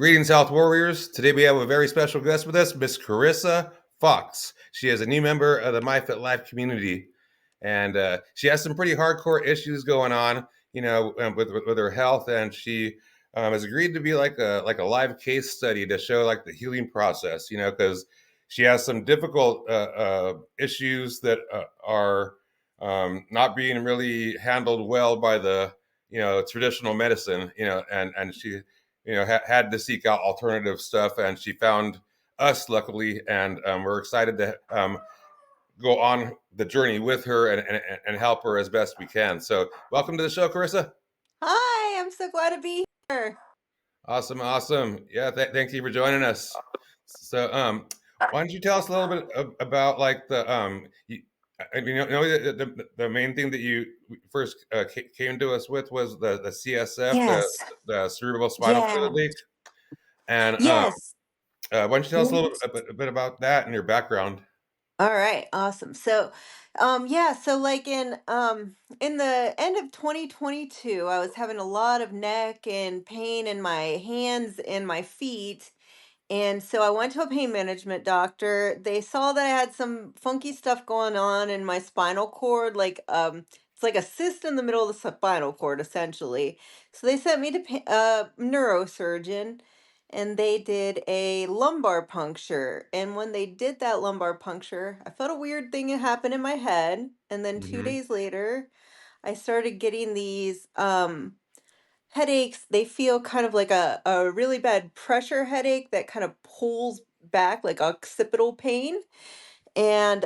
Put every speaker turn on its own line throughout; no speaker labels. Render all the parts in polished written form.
Greetings, Health Warriors. Today we have a very special guest with us, Miss Carissa Fox. She is a new member of the MyFitLife community, and she has some pretty hardcore issues going on, with her health, and she has agreed to be like a live case study to show like the healing process, because she has some difficult issues that are not being really handled well by the traditional medicine, and she had to seek out alternative stuff, and she found us luckily, and we're excited to go on the journey with her and help her as best we can. So welcome to the show, Carissa.
Hi, I'm so glad to be here.
Awesome. Yeah, thank you for joining us. So why don't you tell us a little bit about like the main thing that you first came to us with was the CSF,
Yes.
the cerebral spinal fluid
Yeah.
leak. And
Yes.
why don't you tell us
Yes.
a bit about that and your background?
All right, awesome. Yeah, so like in the end of 2022, I was having a lot of neck and pain in my hands and my feet. And so I went to a pain management doctor. They saw that I had some funky stuff going on in my spinal cord, it's like a cyst in the middle of the spinal cord, essentially. So they sent me to a neurosurgeon, and they did a lumbar puncture. And when they did that lumbar puncture, I felt a weird thing happen in my head. And then two
Hmm.
days later, I started getting these headaches. They feel kind of like a really bad pressure headache that kind of pulls back, like occipital pain. And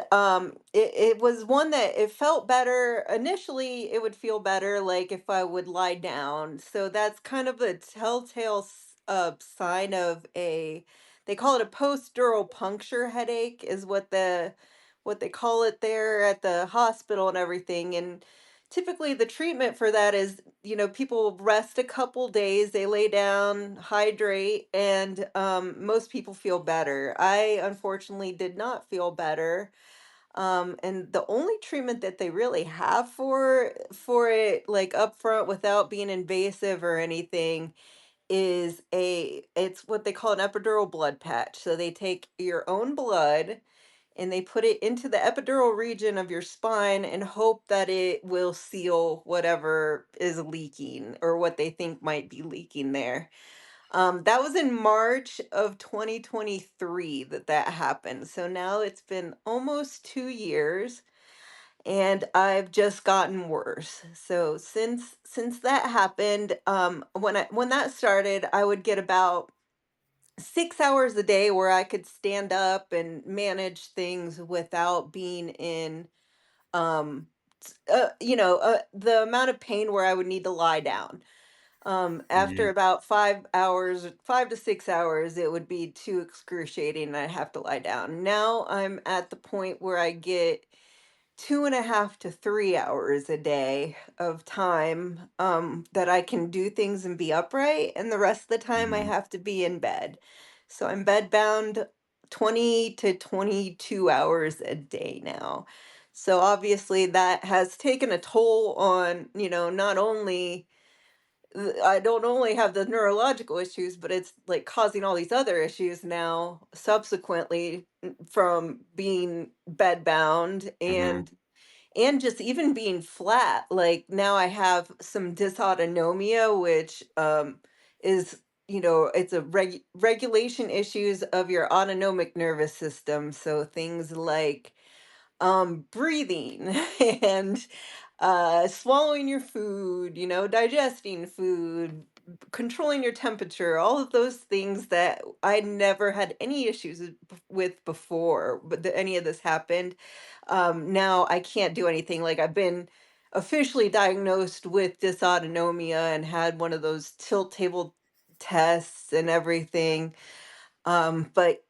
it was one that it felt better. Initially, it would feel better like if I would lie down. So that's kind of a telltale sign of they call it a post-dural puncture headache, is what they call it there at the hospital and everything. And typically the treatment for that is, people rest a couple days, they lay down, hydrate, and most people feel better. I unfortunately did not feel better. And the only treatment that they really have for it, like upfront without being invasive or anything, is it's what they call an epidural blood patch. So they take your own blood and they put it into the epidural region of your spine and hope that it will seal whatever is leaking or what they think might be leaking there. That was in March of 2023 that happened. So now it's been almost 2 years, and I've just gotten worse. So since that happened, when that started, I would get about 6 hours a day where I could stand up and manage things without being in um the amount of pain where I would need to lie down. After about 5 hours, 5 to 6 hours, it would be too excruciating and I'd have to lie down. Now I'm at the point where I get 2.5 to 3 hours a day of time that I can do things and be upright, and the rest of the time I
Hmm.
have to be in bed. So I'm bed bound 20 to 22 hours a day now. So obviously that has taken a toll on, not only I don't only have the neurological issues, but it's like causing all these other issues now subsequently, from being bedbound
Hmm.
and just even being flat. Like now I have some dysautonomia, which is, it's a regulation issues of your autonomic nervous system. So things like breathing and swallowing your food, digesting food, controlling your temperature, all of those things that I never had any issues with before, but any of this happened. Now I can't do anything. Like I've been officially diagnosed with dysautonomia and had one of those tilt table tests and everything. But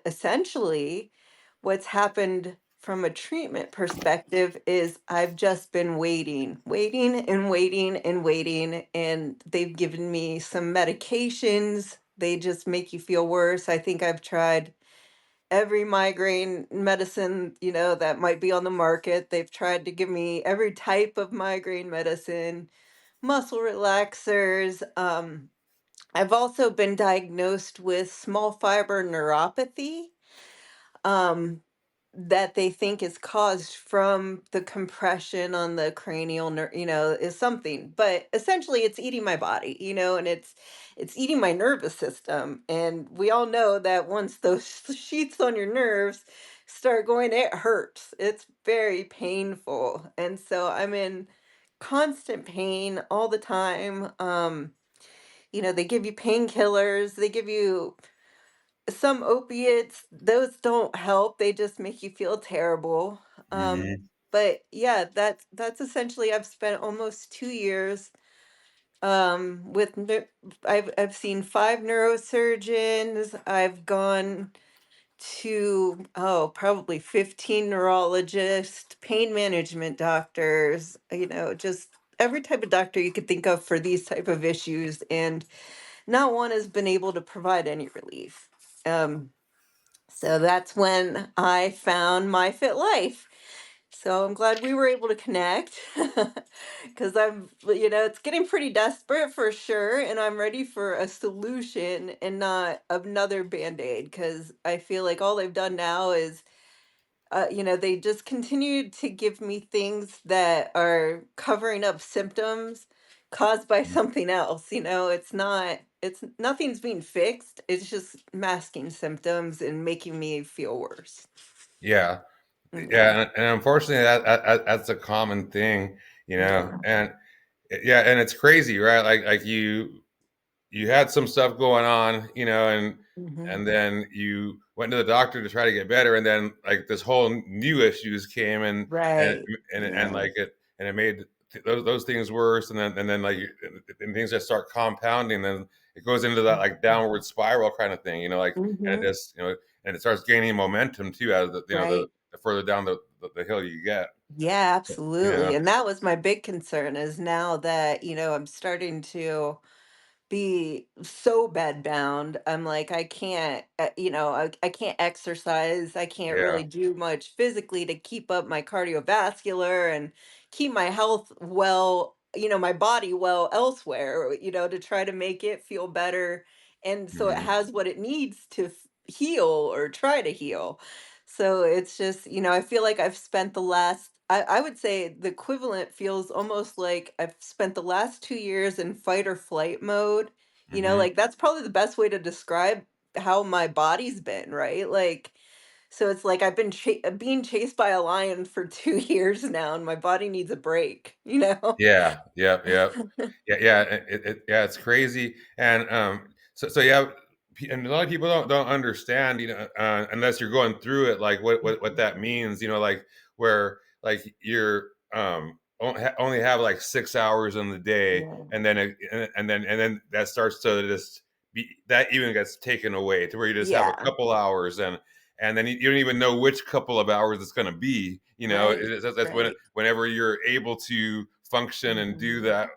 essentially, what's happened from a treatment perspective is I've just been waiting and waiting and waiting, and they've given me some medications. They just make you feel worse. I think I've tried every migraine medicine, that might be on the market. They've tried to give me every type of migraine medicine, muscle relaxers, I've also been diagnosed with small fiber neuropathy, um, that they think is caused from the compression on the cranial is something. But essentially it's eating my body, and it's eating my nervous system. And we all know that once those sheets on your nerves start going, it hurts. It's very painful. And so I'm in constant pain all the time. They give you painkillers, they give you some opiates. Those don't help. They just make you feel terrible.
Hmm.
But yeah, that's essentially, I've spent almost 2 years with I've seen 5 neurosurgeons. I've gone to, probably 15 neurologists, pain management doctors, just every type of doctor you could think of for these type of issues, and not one has been able to provide any relief. So that's when I found MyFitLife. So I'm glad we were able to connect, because it's getting pretty desperate for sure, and I'm ready for a solution and not another band-aid. Because I feel like all they've done now is, they just continue to give me things that are covering up symptoms caused by something else. It's nothing's being fixed. It's just masking symptoms and making me feel worse.
Yeah.
Yeah.
Yeah, and unfortunately, that's a common thing,
Yeah.
and yeah, and it's crazy, right? Like you had some stuff going on,
Hmm.
and then you went to the doctor to try to get better, and then like this whole new issues came, and
Right.
and
Yeah.
like it made those things worse, and then like and things just start compounding, then it goes into that like downward spiral kind of thing, like, and
Hmm.
it just and it starts gaining momentum too as
Right.
the further down the hill you get.
Yeah,
So, you
absolutely.
know,
And that was my big concern, is now that, I'm starting to be so bedbound. I'm like, I can't, I can't exercise. I can't
yeah.
really do much physically to keep up my cardiovascular and keep my health well, my body well elsewhere, to try to make it feel better. And so it
Mhm.
has what it needs to heal or try to heal. So it's just, I feel like I've spent I would say the equivalent feels almost like I've spent the last 2 years in fight or flight mode.
Mhm.
Like that's probably the best way to describe how my body's been, right? Like, so it's like I've been being chased by a lion for 2 years now, and my body needs a break, you know?
Yeah, yep, yep. Yeah, yeah, yeah, it's crazy, and, so yeah, and a lot of people don't understand, unless you're going through it, like, what that means, like, where, like, you're, only have, like, 6 hours in the day,
Yeah.
and then and then that starts to just be that even gets taken away to where you just have a
Yeah.
couple hours, and then you don't even know which couple of hours it's going to be.
Right.
That's
Right.
whenever you're able to function and do
Mhm.
that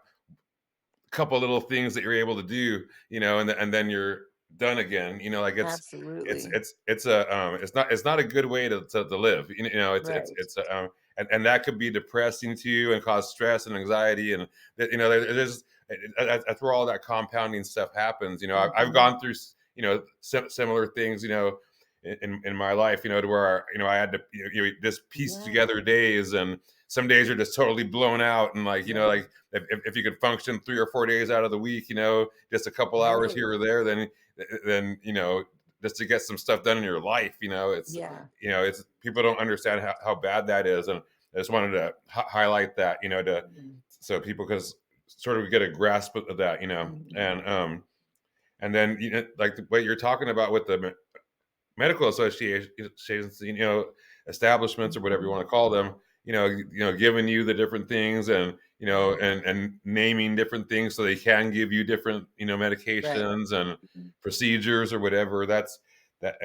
couple little things that you're able to do, and then you're done again. Like
Absolutely.
it's not a good way to live.
Right.
It's and that could be depressing to you and cause stress and anxiety, and that's where all that compounding stuff happens. I've
Mhm.
gone through similar things, in my life, to where I had to just piece
Yeah.
together days, and some days are just totally blown out, and like
Yeah.
like if you could function 3 or 4 days out of the week, just a couple hours
Right.
here or there, then just to get some stuff done in your life,
Yeah.
it's people don't understand how bad that is, and I just wanted to highlight that, to
Mhm.
so people could sort of get a grasp of that,
Mhm.
and then like what you're talking about with the medical associations, establishments or whatever you
Mhm.
want to call them, giving you the different things, and
Yeah.
and naming different things so they can give you different
Right.
medications and
Mhm.
procedures or whatever. That's that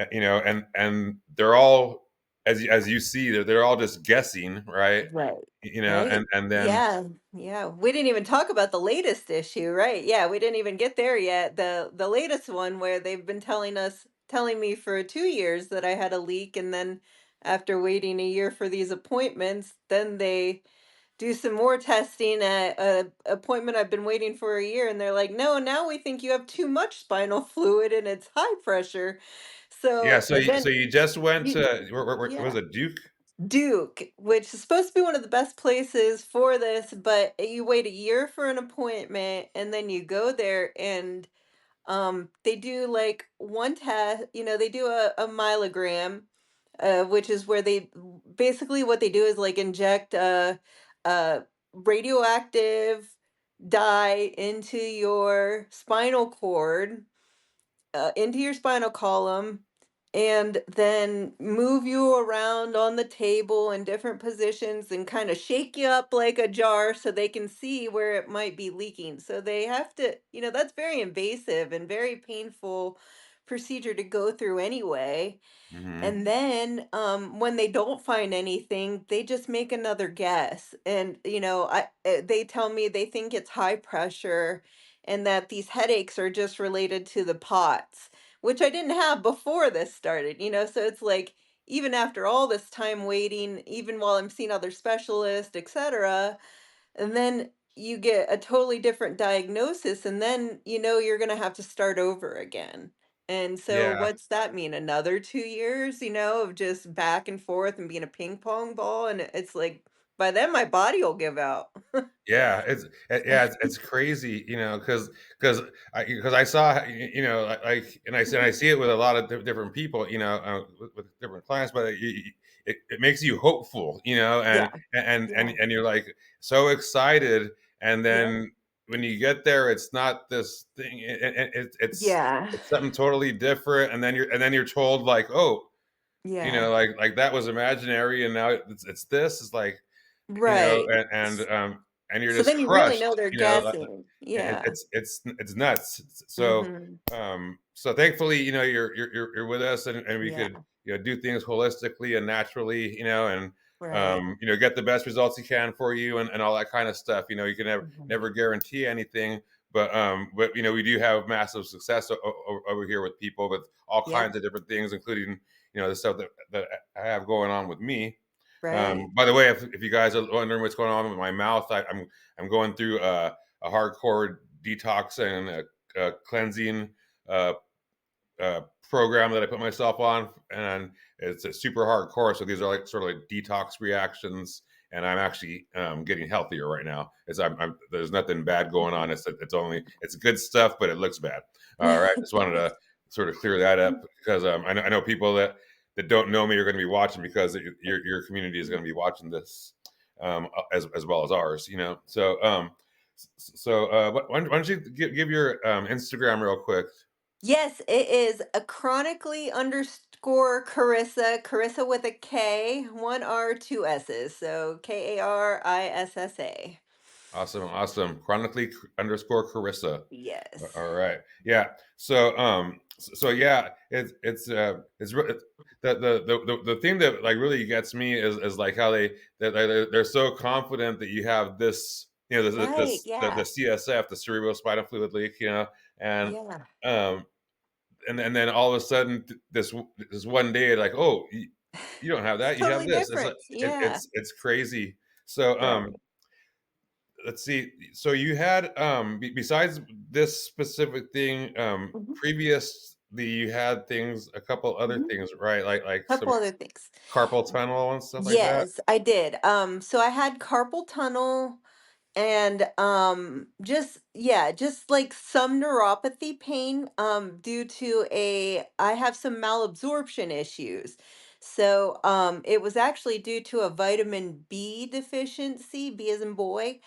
and they're all as you see they're all just guessing, right?
Right.
And
Right.
then
Yeah. Yeah. We didn't even talk about the latest issue, right? Yeah, we didn't even get there yet. The latest one where they've been telling me for 2 years that I had a leak, and then after waiting a year for these appointments, then do some more testing at a appointment I've been waiting for a year, and they're like, "No, now we think you have too much spinal fluid and it's high pressure."
Yeah,
So
so
then
you just went
you
to where was
yeah.
it, Duke?
Duke, which is supposed to be one of the best places for this, but you wait a year for an appointment and then you go there and they do like one test, they do a myelogram, which is where they basically what they do is like inject a radioactive dye into your spinal cord, into your spinal column, and then move you around on the table in different positions and kind of shake you up like a jar so they can see where it might be leaking. So they have to, that's very invasive and very painful procedure to go through anyway.
Mhm.
And then when they don't find anything, they just make another guess. And they tell me they think it's high pressure and that these headaches are just related to the POTS, which I didn't have before this started, so it's like even after all this time waiting, even while I'm seeing other specialists, etc., and then you get a totally different diagnosis, and then you're going to have to start over again. And so
Yeah.
what's that mean? Another 2 years, of just back and forth and being a ping pong ball, and it's like by then my body will give out.
Yeah, it's crazy, because I saw, like, and I see it with a lot of different people, with different clients, but it makes you hopeful,
Yeah.
and
Yeah.
and you're like so excited, and
Yep.
then when you get there, it's not this thing,
Yeah.
it's something totally different, and then you're told like, oh,
Yeah.
like that was imaginary, and now it's this, it's like,
Right.
and you're
So
just
then you really
crushed,
know they're guessing. Yeah.
it's nuts. So,
Mhm.
so thankfully, you're with us, and we
Yeah.
could, do things holistically and naturally, and
Right.
get the best results you can for you, and all that kind of stuff. You can
Mhm.
never guarantee anything, but we do have massive success over here with people with all
Yep.
kinds of different things, including the stuff that I have going on with me.
Right.
By the way, if you guys are wondering what's going on with my mouth, I'm going through a hardcore detox and a cleansing uh, program that I put myself on, and it's a super hardcore. So these are like sort of like detox reactions, and I'm actually getting healthier right now. There's nothing bad going on.
Mhm.
It's good stuff, but it looks bad. All right, just wanted to sort of clear that up because I know people that don't know me are going to be watching, because your community is going to be watching this, as well as ours. So why don't you give your Instagram real quick?
Yes, it is a chronically underscore Carissa, Carissa with a K, one R, two S's. So Karissa.
Awesome, awesome. Chronically underscore Carissa.
Yes.
All right. Yeah. So yeah, the thing that like really gets me is like how they're so confident that you have this,
Right.
the
Yeah.
CSF, the cerebral spinal fluid leak, and
Yeah.
um and then all of a sudden this one day, like, oh, you don't have
It's
that, you have
totally
this. It's like
different. Yeah.
it's crazy. So
Right.
let's see. So you had, besides this specific thing,
Hmm.
previously you had things, a couple other
Hmm.
things, right? Like some
Couple other things.
carpal tunnel and stuff like that.
Yes, I did. So I had carpal tunnel and just yeah, just like some neuropathy pain due to a I have some malabsorption issues. So it was actually due to a vitamin B deficiency, B as in boy,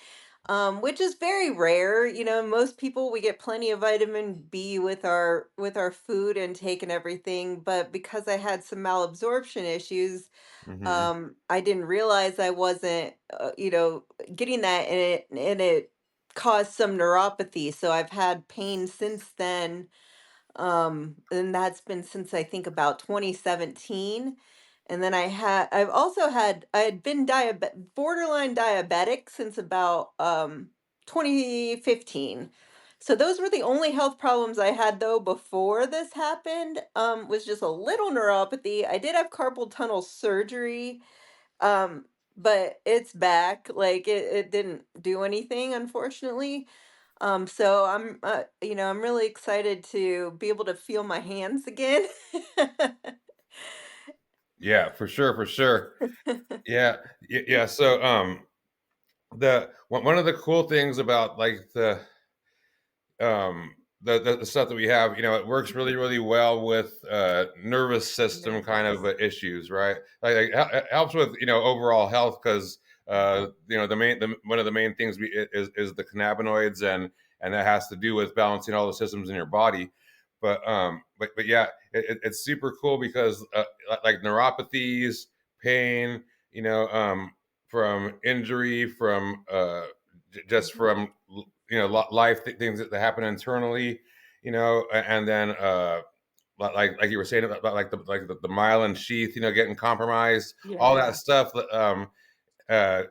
which is very rare. Most people we get plenty of vitamin B with our food intake and everything, but because I had some malabsorption issues,
Hmm.
I didn't realize I wasn't, getting that, and it caused some neuropathy. So I've had pain since then, and that's been since I think about 2017. And then I had been borderline diabetic since about 2015. So those were the only health problems I had though before this happened. Was just a little neuropathy. I did have carpal tunnel surgery, um but it's back. Like it didn't do anything, unfortunately. So I'm really excited to be able to feel my hands again.
Yeah, for sure, for sure. Yeah, yeah. So, the one of the cool things about like um the stuff that we have, it works really really well with nervous system kind of
Nervous.
issues, right? Like it helps with overall health, because one of the main things is the cannabinoids, and that has to do with balancing all the systems in your body. But yeah, it's super cool because like neuropathies, pain, you know um from injury, from just
Mhm.
from life things that happen internally, and then like you were saying about like the myelin sheath, getting compromised, all that
Yeah.
stuff that uh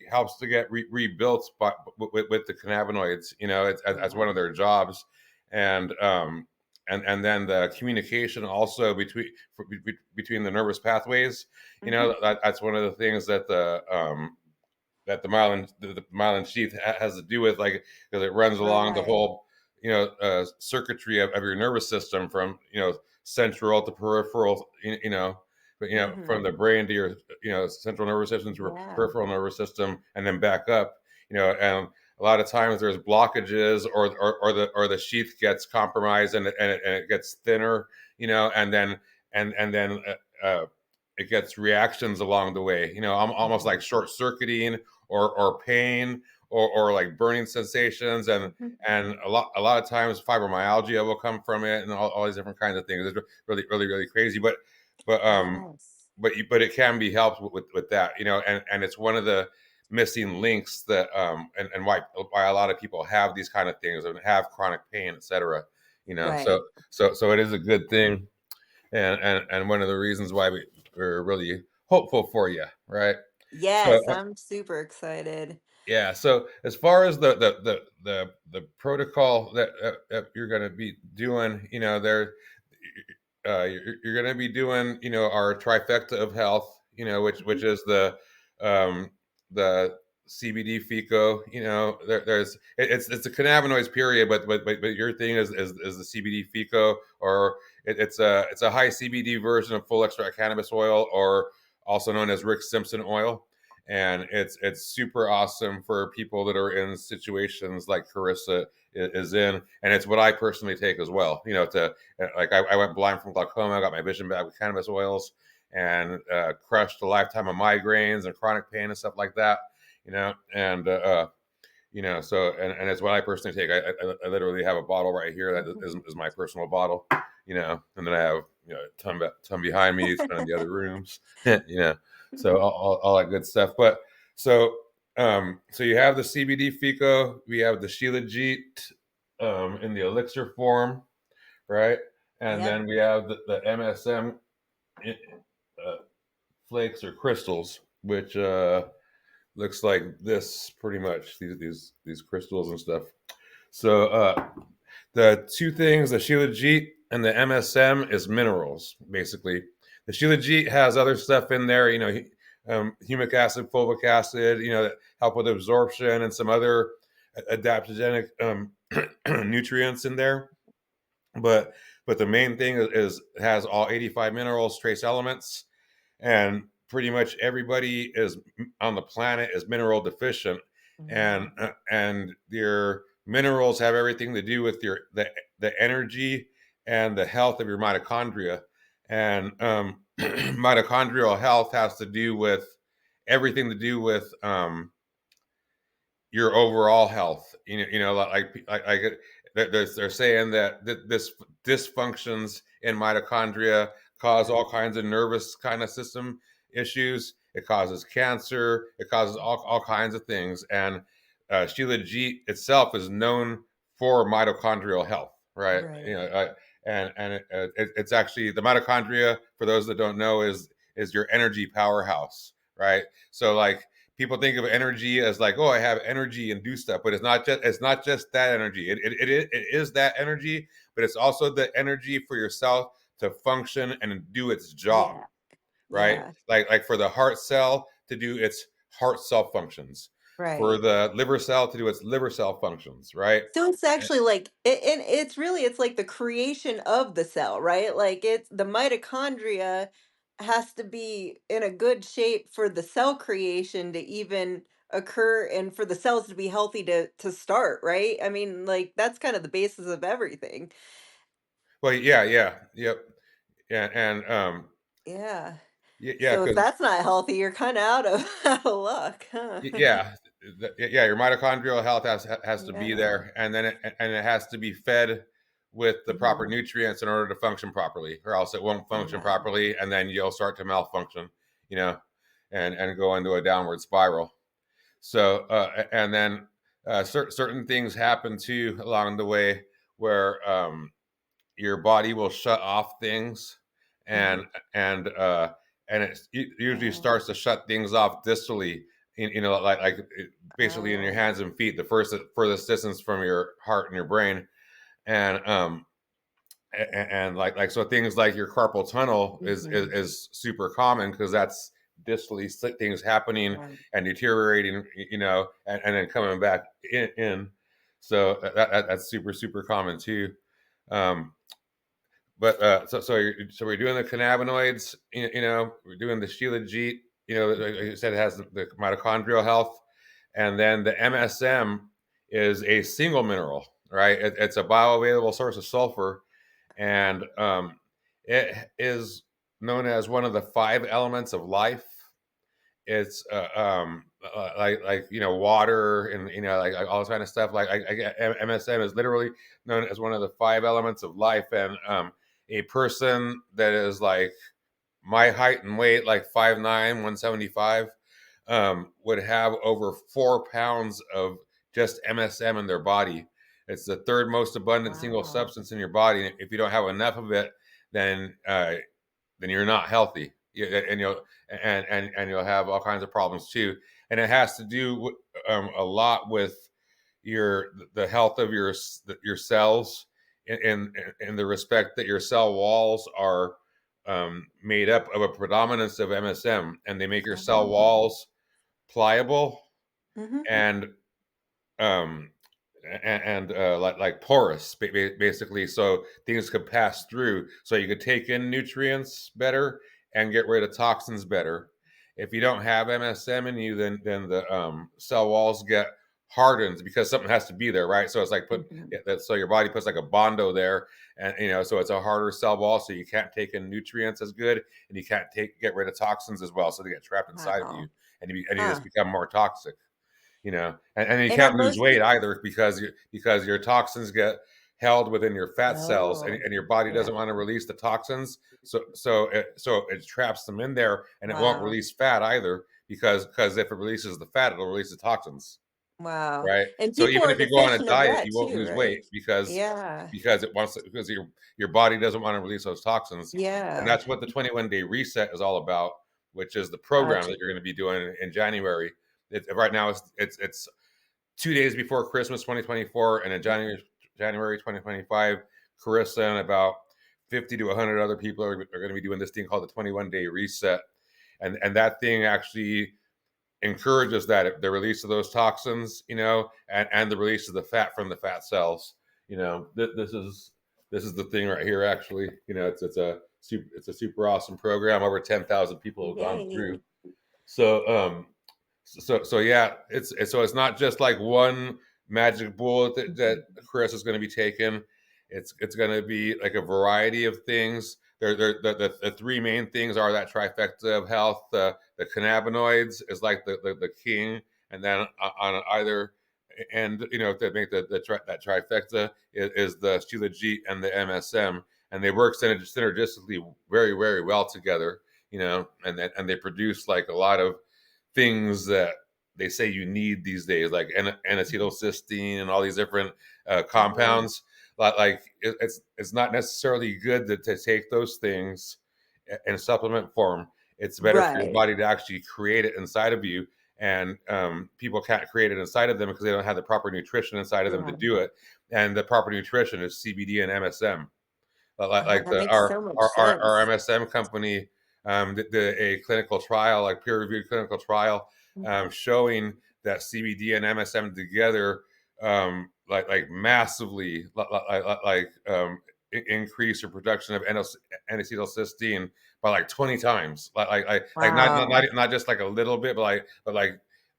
helps to get rebuilt with the cannabinoids. It's as one
Yeah.
of their jobs. And um and and then the communication also between the nervous pathways.
Hmm.
That's one of the things that the myelin sheath has to do with, like, because it runs along the
Right.
whole circuitry of your nervous system, from central to peripheral, but
Hmm.
from the brain to your central nervous system to your
Yeah.
peripheral nervous system, and then back up. And a lot of times there's blockages, or the sheath gets compromised, and it gets thinner, and then it gets reactions along the way, almost
Hmm.
like short circuiting, or pain, or like burning sensations,
Hmm.
and a lot of times fibromyalgia will come from it, and all these different kinds of things. It's really really really crazy, but um
Yes.
but it can be helped with that, and it's one of the missing links, that and why a lot of people have these kind of things and have chronic pain, etc. So
Right.
it is a good thing, and one of the reasons why we're really hopeful for you, right? So
Yes, I'm super excited.
yeah. So as far as the protocol that you're going to be doing, you're going to be doing, our trifecta of health,
Mhm.
which is um, the CBD FICO. It's a cannabinoids period, but your thing is the CBD FICO, or it's a high CBD version of full extract cannabis oil, or also known as Rick Simpson oil. And it's super awesome for people that are in situations like Carissa is in, and it's what I personally take as well. To like I went blind from glaucoma, I got my vision back with cannabis oils, and crushed a lifetime of migraines and chronic pain and stuff like that. And so, and it's what I personally take. I literally have a bottle right here that
Mhm.
is my personal bottle. And then I have a ton behind me, ton in the other rooms. So all that good stuff. But so you have the CBD FICO, we have the Shilajit in the elixir form, right? And
Yeah.
then we have the MSM uh, flakes or crystals, which looks like this pretty much, these crystals and stuff. So the two things, the Shilajit and the MSM, is minerals, basically. The Shilajit has other stuff in there, humic acid, fulvic acid, that help with absorption, and some other adaptogenic nutrients in there. But the main thing is has all 85 minerals, trace elements, and pretty much everybody is on the planet is mineral deficient, and
Mhm.
your minerals have everything to do with the energy and the health of your mitochondria. And mitochondrial health has to do with everything to do with your overall health. They're saying that this dysfunctions in mitochondria cause
Yeah.
all kinds of nervous kind of system issues. It causes cancer. It causes all kinds of things. And Shilajit itself is known for mitochondrial health, right?
Right.
It's actually the mitochondria. For those that don't know, is your energy powerhouse, right? So like people think of energy as like, oh, I have energy and do stuff, but it's not just that energy. It is that energy, but it's also the energy for yourself to function and do its job,
Yeah.
right?
Yeah.
Like for the heart cell to do its heart cell functions, for
Right.
the liver cell to do its liver cell functions, right?
So it's actually like and it's really it's like the creation of the cell, right? Like it's the mitochondria has to be in a good shape for the cell creation to even occur and for the cells to be healthy to start, right? I mean, like that's kind of the basis of everything.
Well, yeah, yeah, yep, yeah, and
Yeah.
yeah,
So if
because
that's not healthy, you're kind of out of out of luck, huh?
yeah, yeah, your mitochondrial health has to be
Yeah.
there, and then it has to be fed with the proper
Hmm.
nutrients in order to function properly, or else it won't function
Yeah.
properly, and then you'll start to malfunction, you know, and go into a downward spiral. So, and then certain things happen too along the way where your body will shut off things,
Hmm.
and and it usually
Oh.
starts to shut things off distally, basically in your
Oh.
hands and feet, the furthest distance from your heart and your brain, and like so things like your carpal tunnel
Hmm.
is super common because that's distally things happening
Right.
and deteriorating, and then coming back in. So that's super common too. um so we're doing the cannabinoids, we're doing the shilajit, like you said, it has the mitochondrial health, and then the MSM is a single mineral, right? It's a bioavailable source of sulfur, and it is known as one of the five elements of life. It's water, and like all this kind of stuff. MSM is literally known as one of the five elements of life, and a person that is like my height and weight, like 5'9", 175, would have over 4 pounds of just MSM in their body. It's the third most abundant single
Wow.
substance in your body. If you don't have enough of it, then you're not healthy. And you'll have all kinds of problems too. And it has to do a lot with the health of your cells, in the respect that your cell walls are made up of a predominance of MSM, and they make your cell
Oh.
walls pliable,
Hmm.
and um like porous, basically, so things could pass through, so you could take in nutrients better and get rid of toxins better. If you don't have MSM in you, then the cell walls get hardened because something has to be there, right? So it's like
Hmm.
so your body puts like a bondo there, and so it's a harder cell wall, so you can't take in nutrients as good, and you can't get rid of toxins as well, so they get trapped inside of you,
Wow.
and you just
Huh.
become more toxic. And you
And are
can't lose
most
weight
people?
either, because your toxins get held within your fat cells, and,
Oh.
your body
Yeah.
doesn't want to release the toxins, so it traps them in there, and it won't
Wow.
release fat either, because if it releases the fat, it'll release the toxins,
Wow.
right?
And
So
people
even
are
if you go on a
deficient of
diet,
that
you won't
too,
lose weight,
right?
because
Yeah.
your body doesn't want to release those toxins. And
Yeah.
that's what the 21-day reset is all about, which is the program
Gotcha.
that you're going to be doing in January. Right now it's 2 days before Christmas 2024, and in January 2025, Carissa and about 50 to 100 other people are going to be doing this thing called the 21-day reset, and that thing actually encourages the release of those toxins, and the release of the fat from the fat cells. This is the thing right here. Actually, it's a super awesome program. Over 10,000 people have gone through.
Yay.
So yeah, it's not just like one magic bullet that
Mhm.
Chris is going to be taking. It's going to be like a variety of things. The three main things are that trifecta of health. The cannabinoids is like the king, and then on either end, to make that trifecta is the shilajit and the MSM, and they work synergistically very, very well together. And they produce like a lot of things that they say you need these days, like
Mhm.
N-acetylcysteine and all these different
Oh.
compounds. It's not necessarily good to take those things in supplement form. It's better for your
Right.
body to actually create it inside of you. And people can't create it inside of them because they don't have the proper nutrition inside of them to
Yeah.
do it. And the proper nutrition is CBD and MSM. Like
Oh,
like
that
the
makes so much
our
sense.
MSM company, did a clinical trial, like peer-reviewed clinical trial, showing that CBD and MSM together, like massively, increase your production of N-acetylcysteine by like 20 times,
Wow.
not just like a little bit, but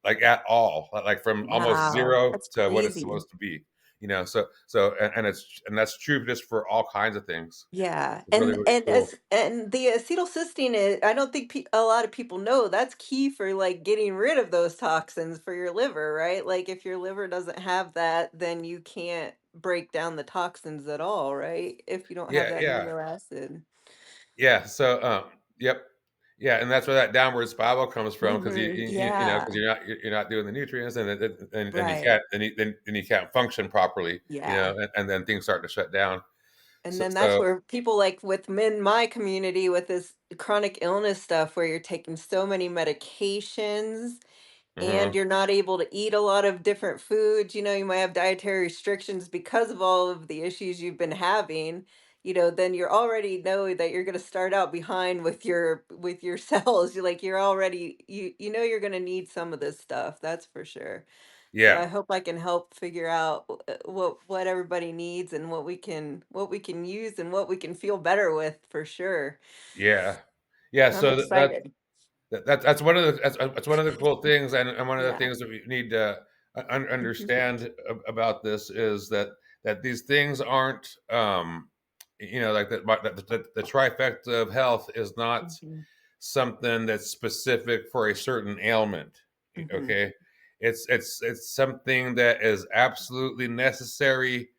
like at all, like from almost
Wow.
zero
That's
to what it's
crazy.
supposed to be. And that's true just for all kinds of things.
Yeah,
It's really, really cool.
and the acetylcysteine is, I don't think a lot of people know that's key for like getting rid of those toxins for your liver, right? Like if your liver doesn't have that, then you can't break down the toxins at all, right? If you don't have
Yeah,
that
yeah,
amino acid.
yeah. So, yep, yeah, and that's where that downward spiral comes from, because
Yeah.
because you're not doing the nutrients, and you
Right.
can't, then you can't function properly,
Yeah.
and then things start to shut down.
And
So,
then that's
so
where people like with in my community with this chronic illness stuff where you're taking so many medications and
mhm.
you're not able to eat a lot of different foods. You might have dietary restrictions because of all of the issues you've been having. Then you're already know that you're going to start out behind with your cells. You're already you know you're going to need some of this stuff. That's for sure. So
Yeah,
I hope I can help figure out what everybody needs and what we can use and what we can feel better with for sure.
yeah, yeah.
I'm
So
excited.
that's one of the that's one of the cool things, and one of the
Yeah.
things that we need to understand about this is that these things aren't, like the trifecta of health is not
Mhm.
something that's specific for a certain ailment.
Mhm.
Okay, it's something that is absolutely necessary,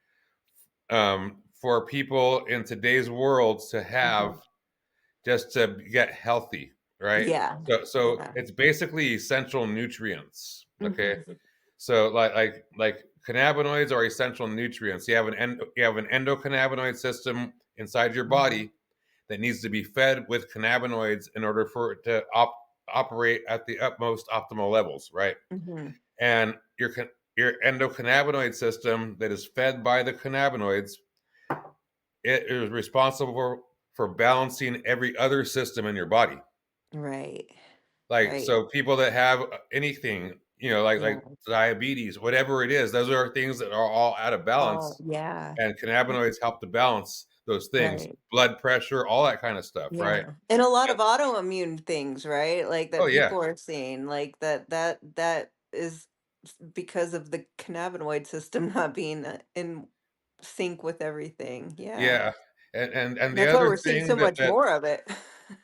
for people in today's world to have,
Mhm.
just to get healthy, right?
Yeah.
So
Yeah.
it's basically essential nutrients. Okay,
Mhm.
so like cannabinoids are essential nutrients. You have an endocannabinoid system inside your
Mhm.
body that needs to be fed with cannabinoids in order for it to operate at the utmost optimal levels, right?
Mhm.
And your endocannabinoid system that is fed by the cannabinoids, it is responsible for balancing every other system in your body.
Right.
Like,
Right.
so people that have anything,
Yeah.
like diabetes, whatever it is, those are things that are all out of
Oh,
balance,
yeah.
and cannabinoids help to balance those things.
Right.
Blood pressure, all that kind of stuff, right?
Yeah. And a lot
Uh,
of autoimmune things, right? Like
Oh
that
yeah,
people are seeing, like that is because of the cannabinoid system not being in sync with everything. Yeah.
yeah. And the
That's why
other
we're seeing so
thing
much more of it.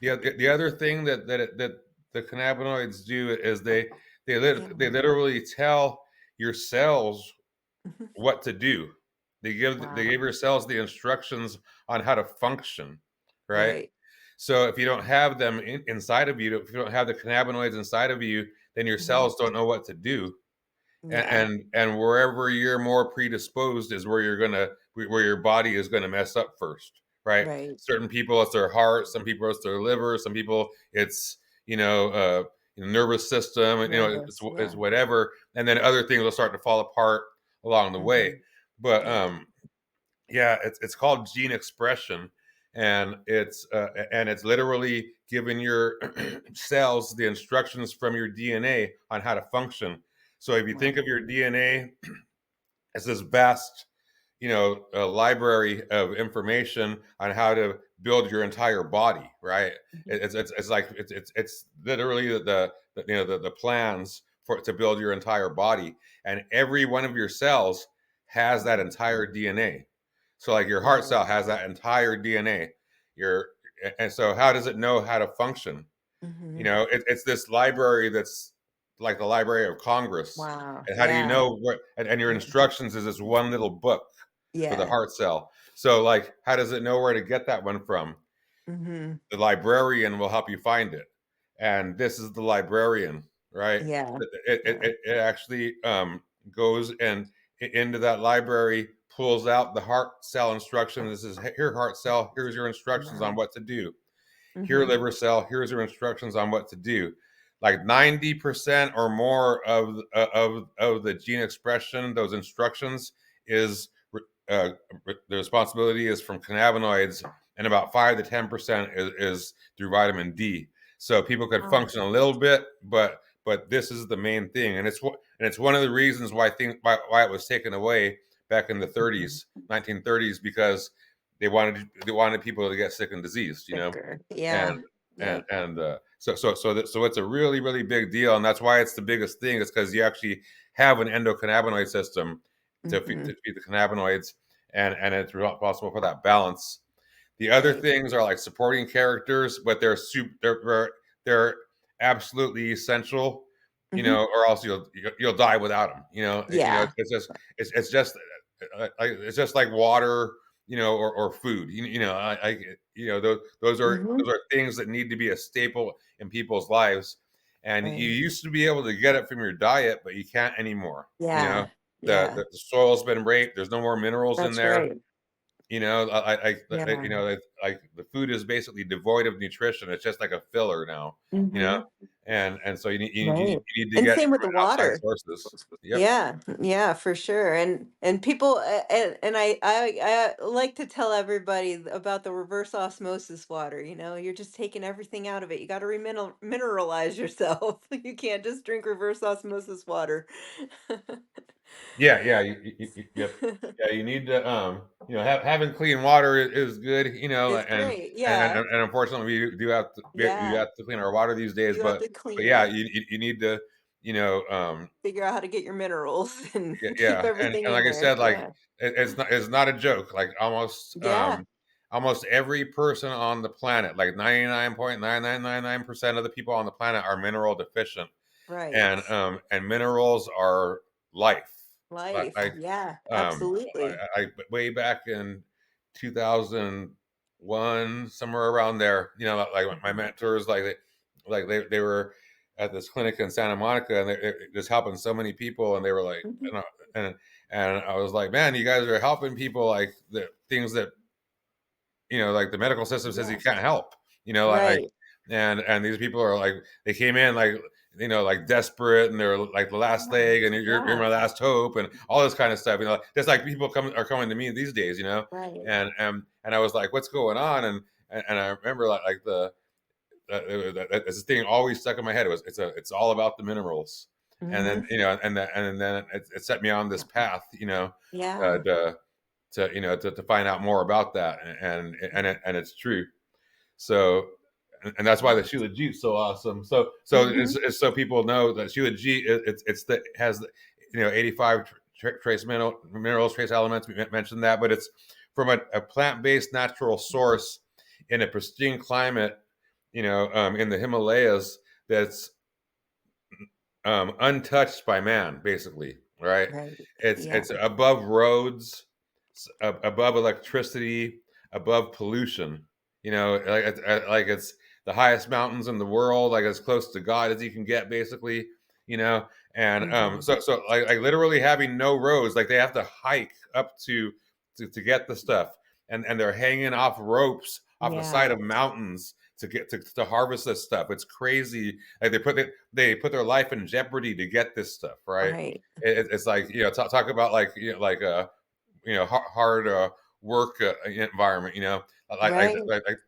the other thing that the cannabinoids do is
Yeah.
they literally tell your cells
Mhm.
what to do. They
Wow.
give your cells the instructions on how to function, right?
Right.
So if you don't have them inside of you, if you don't have the cannabinoids inside of you, then your
Mhm.
cells don't know what to do. and
Yeah.
and, and wherever you're more predisposed is where your body is gonna mess up first, right?
Right.
Certain people it's their heart, some people it's their liver, some people it's you know uh nervous system, and
Nervous.
it's
Yeah.
whatever, and then other things will start to fall apart along the way.
Mhm.
But
Yeah.
yeah, it's called gene expression, and it's literally giving your cells the instructions from your DNA on how to function. So if you think
Wow.
of your DNA as this vast, a library of information on how to build your entire body, right?
Mhm.
It's like it's literally the plans for to build your entire body, and every one of your cells has that
Mhm.
entire DNA. So like your heart cell
Right.
has that entire DNA. Your and so how does it know how to function?
Mhm.
It's this library that's like the Library of Congress.
Wow.
And how do you
Yeah.
know what? And your
Mhm.
instructions is this one little book for the
Yeah.
heart cell. So, like, how does it know where to get that one from?
Mhm.
The librarian will help you find it. And this is the librarian, right?
Yeah. Yeah.
It actually goes and into that library, pulls out the heart cell instructions. This is here, heart cell. Here's your instructions on
Wow.
what to do. Here,
Mhm.
liver cell, here's your instructions on what to do. Like 90% or more of the gene expression, those instructions is uh, the responsibility is from cannabinoids, and about 5 to 10% is through vitamin D. So people could
Wow.
function a little bit, but this is the main thing, and it's one of the reasons why why it was taken away back in the
Mhm.
30s, 1930s, because they wanted people to get sick and diseased,
Thicker.
and
Yeah.
and
Yep.
and so it's a really really big deal, and that's why it's the biggest thing. It's because you actually have an endocannabinoid system to
Mhm.
feed the cannabinoids, and it's possible for that balance. The other
Right.
things are like supporting characters, but they're absolutely essential,
Mhm.
or else you'll die without them.
Yeah.
It's just like water, or food.
Mhm.
Those are things that need to be a staple in people's lives. And you
Right.
used to be able to get it from your diet, but you can't anymore.
Yeah.
The,
Yeah.
the the soil's been raped. There's no more minerals in
That's
there.
right. Yeah.
Like the food is basically devoid of nutrition. It's just like a filler now, you know,
Mhm.
and so
Right.
you need to
And
get it
same with
from
the
outside
water.
sources. Yep.
Yeah, yeah, for sure. And people and I like to tell everybody about the reverse osmosis water, you're just taking everything out of it. You got to mineralize yourself. You can't just drink reverse osmosis water.
Yeah, yeah, yep. Yeah, you need to, having clean water is good,
It's
and
great. Yeah.
unfortunately we do
Yeah.
have to clean our water these days,
You have
but
to clean
yeah,
it.
you need to, you know,
Figure out how to get your minerals and
yeah,
keep
yeah,
everything
and
in
like I
there.
said, like
Yeah.
it's not a joke. Like
Yeah.
almost every person on the planet, like 99.9999% of the people on the planet are mineral deficient,
Right.
and minerals are life.
Life.
Like
Yeah,
um,
absolutely.
way back in 2001, somewhere around there, like my
Mhm.
mentors, they were at this clinic in Santa Monica, and they just helping so many people, and they were like,
Mhm.
and and I was like, man, you guys are helping people, like the things that, like the medical system says you
Yeah.
can't help, like,
Right.
and these people are like, they came in like, like desperate, and they're like the last
Yeah.
leg, and you're
Yeah.
my last hope, and all this kind of stuff. Just like people are coming to me these days,
Right.
and I was like, what's going on? And I remember like this thing always stuck in my head. It's all about the minerals, and then
Mhm.
then it set me on this path, uh,
Yeah.
to to find out more about that, and it's true. So, and that's why the Shilajit is so awesome.
Mhm.
It's so people know that Shilajit, it's the has 85 trace minerals, trace elements. We mentioned that, but it's from a plant based natural source in a pristine climate, in the Himalayas, that's untouched by man, basically. Right?
Right. Yeah.
It's above roads, above electricity, above pollution. Like it's the highest mountains in the world, like as close to God as you can get, basically. You know, and
Mhm.
like literally having no roads, like they have to hike up to get the stuff, and they're hanging off ropes off the side
Yeah.
of mountains to get to harvest this stuff. It's crazy. Like they put their life in jeopardy to get this stuff, right?
Right.
It's like, talk about like, hard work environment,
Right.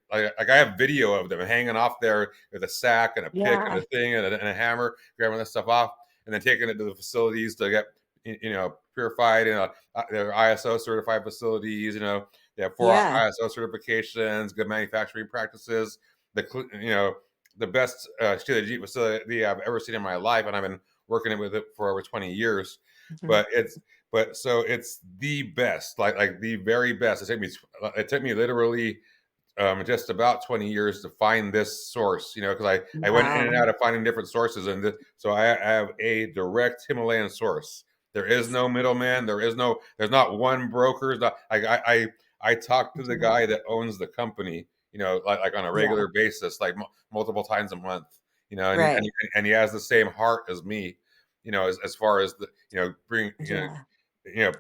like I have video of them hanging off there with a sack and a pick and a
Yeah.
thing and a hammer, grabbing this stuff off, and then taking it to the facilities to get purified. They're ISO certified facilities. They have four
Yeah.
ISO certifications, good manufacturing practices, the best Shilajit facility I've ever seen in my life, and I've been working with it for over 20 years.
Mhm.
But it's the best, like the very best. It took me literally just about 20 years to find this source, because I went in and
Wow.
out of finding different sources, and so I have a direct Himalayan source. There is no middleman. There's not one broker. It's not, I talk to the
Mhm.
guy that owns the company, like on a
Yeah.
regular basis, like multiple times a month,
Right.
and he has the same heart as me, as far as the, bring,
Yeah.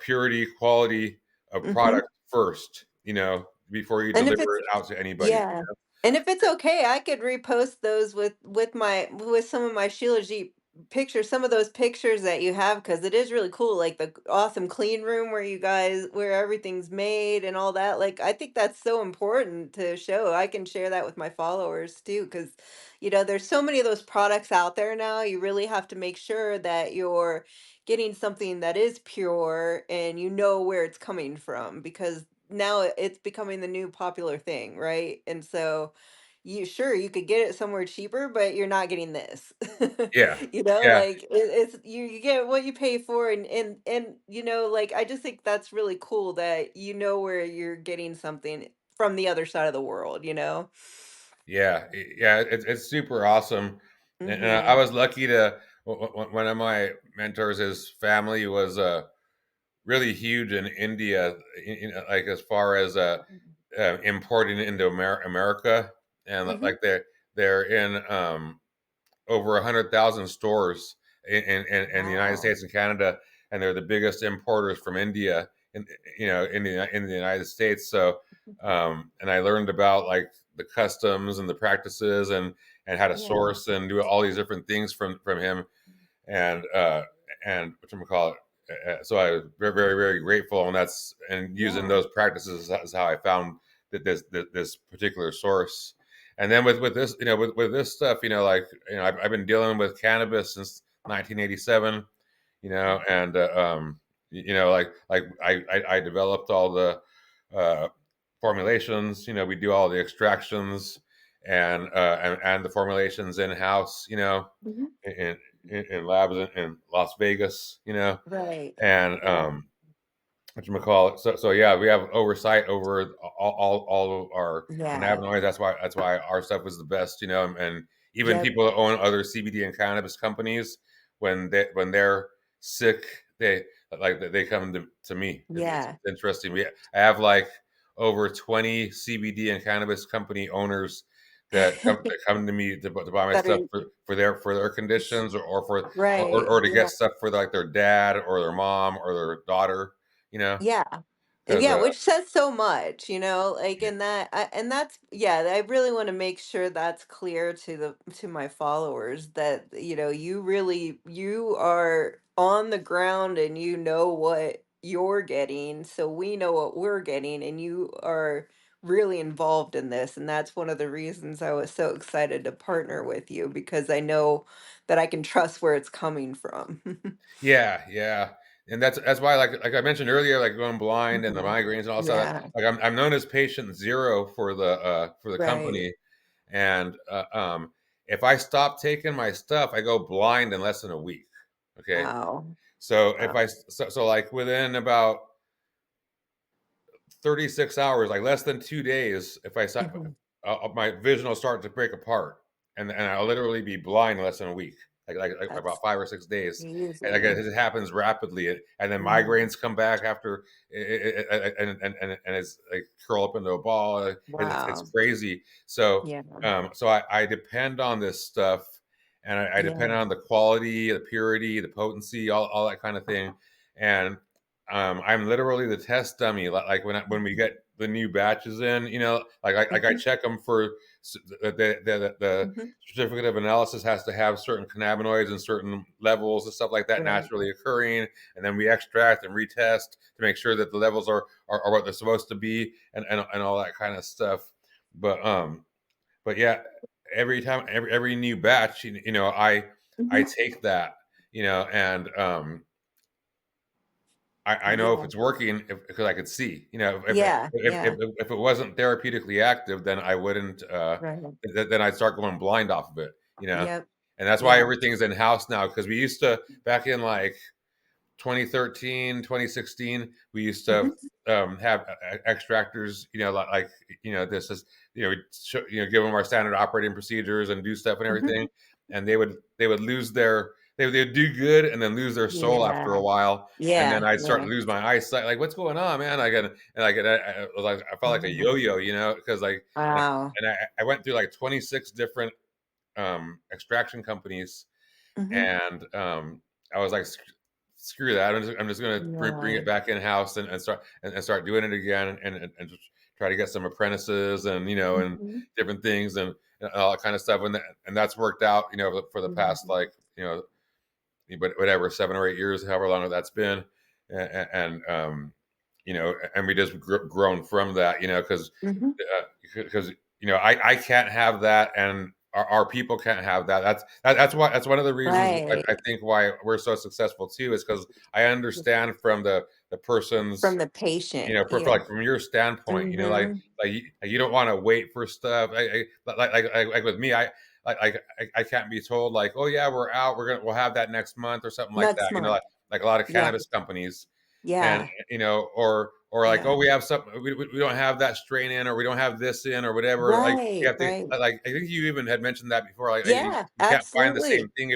purity, quality of
Mhm.
product first, before you
And if
deliver
it's
it out to anybody.
Yeah. And if it's okay, I could repost those with some of my Shilajit pictures, some of those pictures that you have, because it is really cool, like the awesome clean room where you guys, where everything's made and all that. Like, I think that's so important to show. I can share that with my followers too, because, there's so many of those products out there now. You really have to make sure that you're getting something that is pure and you know where it's coming from, because now it's becoming the new popular thing, right? And so, you could get it somewhere cheaper, but you're not getting this.
Yeah, yeah,
Like it's you get what you pay for, and like I just think that's really cool that you know where you're getting something from the other side of the world.
yeah, yeah. It's super awesome, and I
Mhm.
was lucky to one of my mentors. His family was really huge in India, like as far as importing into America, and
Mhm.
like they're in over 100,000 stores in the United
Wow.
States and Canada, and they're the biggest importers from India in in the United States. So, and I learned about like the customs and the practices and how to
Yeah.
source and do all these different things from him and what call it. So I was very very very grateful, and that's and using
Yeah.
those practices is how I found that this particular source. And then with this, with this stuff, I've been dealing with cannabis since 1987, and like I developed all the uh, formulations. We do all the extractions and the formulations in house.
Mhm.
In in labs in Las Vegas.
Right.
And
Yeah.
what you call it. So yeah, we have oversight over all of our
Yeah.
cannabinoids. That's why our stuff is the best. And even
Yep.
people that own other CBD and cannabis companies, when they're sick, they come to me. It's
Yeah.
interesting. I have like over 20 CBD and cannabis company owners that come to me to buy my
That
stuff
are
for their conditions or
right.
to get
Yeah.
stuff for like their dad or their mom or their daughter, you know,
Yeah.
because
Yeah, which says so much, like in that, and that's, yeah, I really want to make sure that's clear to my followers that you are on the ground and you know what you're getting, so we know what we're getting, and you are really involved in this, and that's one of the reasons I was so excited to partner with you, because I know that I can trust where it's coming from.
yeah, yeah, and that's why like I mentioned earlier, like going blind and the
Mhm.
migraines and all stuff.
Yeah,
Like I'm known as patient zero for the
right.
company, and if I stop taking my stuff, I go blind in less than a week. Okay,
Wow.
so if
Wow.
so like within about 36 hours, like less than 2 days, if I start,
Mhm.
my vision will start to break apart, and I'll literally be blind in less than a week, like about
That's
5 or 6 days, and like
crazy.
it happens rapidly, and then
Mhm.
migraines come back after, and it's like curl up into a ball. It's
Wow.
crazy. So,
Yeah.
I depend on this stuff, and I
Yeah.
depend on the quality, the purity, the potency, all that kind of thing, and I'm literally the test dummy. Like when we
Mhm.
get the new batches in, like I
Mhm.
check them for the
Mhm.
certificate of analysis has to have certain cannabinoids and certain levels and stuff like that
Right.
naturally occurring, and then we extract and retest to make sure that the levels are what they're supposed to be, and all that kind of stuff. But yeah, every time every new batch, I
Mhm.
take that, and I know if
Yeah.
it's working because I could see. If
Yeah.
if if
Yeah.
if it wasn't therapeutically active, then I wouldn't.
Right.
Then I'd start going blind off of it.
Yep.
And that's why
Yeah.
everything's in house now. Because we used to back in like 2013, 2016, we used to
Mhm.
have extractors, this is, give them our standard operating procedures and do stuff and
Mhm.
everything. And they would lose they'd do good and then lose their soul after a
Yeah.
while. And then
Yeah.
I'd start to
Yeah.
lose my eyesight. Like, what's going on, man? I was like, I felt like a
Mhm.
yo-yo, because
Wow.
I went through like 26 different extraction companies,
Mhm.
and I was like, screw that. I'm just going to bring
Yeah.
it back in house and start doing it again and just try to get some apprentices and
Mhm.
different things and all that kind of stuff. And that's worked out, for the past
Mhm.
like, but whatever, 7 or 8 years, however long that's been, and and we just grown from that,
Mhm.
because I can't have that, and our people can't have that. That's one of the reasons I
Right.
think why we're so successful too, is because I understand from the person's,
From the patient, yeah.
like from your standpoint,
Mhm.
like you don't want to wait for stuff. Like with me, I can't be told like, oh yeah, we're out, we'll have that next month or something like that.
Next month.
Like a lot of
Yeah.
cannabis companies, and
Yeah.
or like,
Yeah.
oh, we have something, we don't have that strain in, or we don't have this in, or whatever. Like you
Right,
have to,
right.
like I think you even had mentioned that before. Like
Yeah,
you can't find the same
absolutely.
thing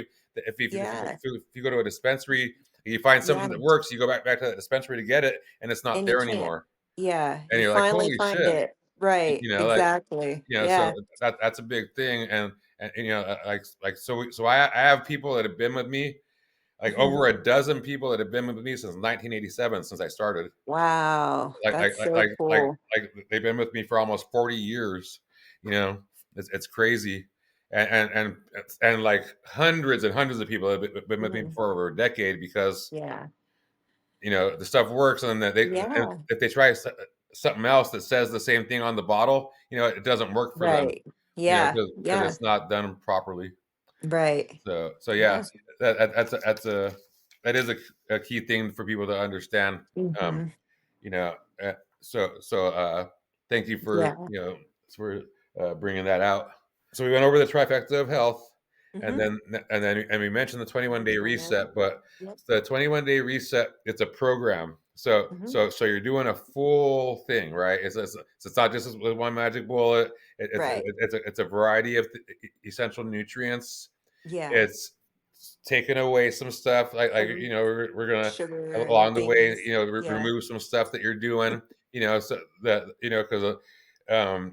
Yeah.
if you go to a dispensary, you find something
Yeah.
that works, you go back to that dispensary to get it, and it's not
And you
there
can't.
anymore,
Yeah,
and
you
you're like,
finally
holy
find
shit,
it. Right,
like
exactly.
so
Yeah.
that's a big thing, and so I have people that have been with me, like
Mhm.
over a dozen people that have been with me since 1987, since I started.
Wow,
Like like
that's
like
so
like like
cool.
like they've been with me for almost 40 years, you know? It's crazy. And like hundreds and hundreds of people have been with me
Mhm.
for over a decade, because
Yeah.
the stuff works, and that and
Yeah.
if they try something else that says the same thing on the bottle, it doesn't work for them,
Right. Yeah,
because
yeah.
it's not done properly.
Right.
So yeah,
Yeah.
that is a key thing for people to understand. Um,
Mhm.
you know thank you
Yeah.
for bringing that out. So we went over the trifecta of health, and
Mhm.
then we mentioned the 21-day
Understand.
reset. But
Yep.
the 21-day reset, it's a program.
Mhm.
So you're doing a full thing, right? It's not just with one magic bullet.
Right.
It's a variety of essential nutrients.
Yeah.
It's taking away some stuff,
Some
we're gonna
sugar and
along the way,
things. Yeah.
remove some stuff that you're doing, so that because